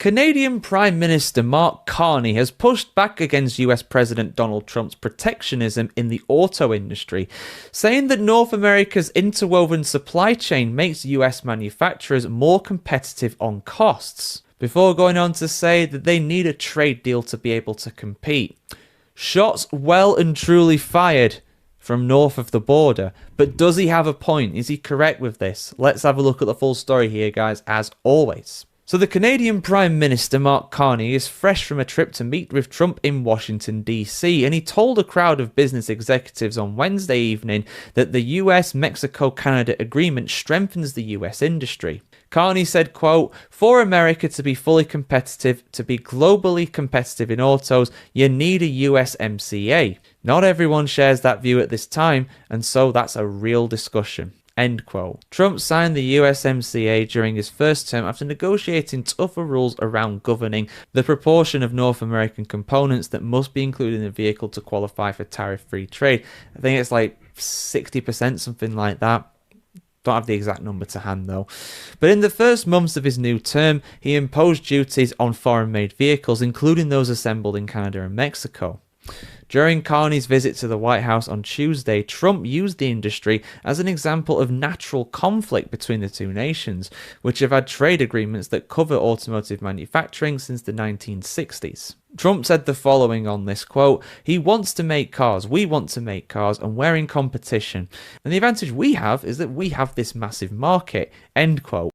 Canadian Prime Minister Mark Carney has pushed back against US President Donald Trump's protectionism in the auto industry, saying that North America's interwoven supply chain makes US manufacturers more competitive on costs, before going on to say that they need a trade deal to be able to compete. Shots well and truly fired from north of the border, but does he have a point? Is he correct with this? Let's have a look at the full story here, guys, as always. So the Canadian Prime Minister Mark Carney is fresh from a trip to meet with Trump in Washington, D.C., and he told a crowd of business executives on Wednesday evening that the US-Mexico-Canada agreement strengthens the US industry. Carney said, quote, "For America to be fully competitive, to be globally competitive in autos, you need a USMCA. Not everyone shares that view at this time, and so that's a real discussion." End quote. Trump signed the USMCA during his first term after negotiating tougher rules around governing the proportion of North American components that must be included in a vehicle to qualify for tariff-free trade. I think it's like 60%, something like that. Don't have the exact number to hand though. But in the first months of his new term, he imposed duties on foreign-made vehicles, including those assembled in Canada and Mexico. During Carney's visit to the White House on Tuesday, Trump used the industry as an example of natural conflict between the two nations, which have had trade agreements that cover automotive manufacturing since the 1960s. Trump said the following on this, quote, "He wants to make cars, we want to make cars, and we're in competition. And the advantage we have is that we have this massive market," end quote.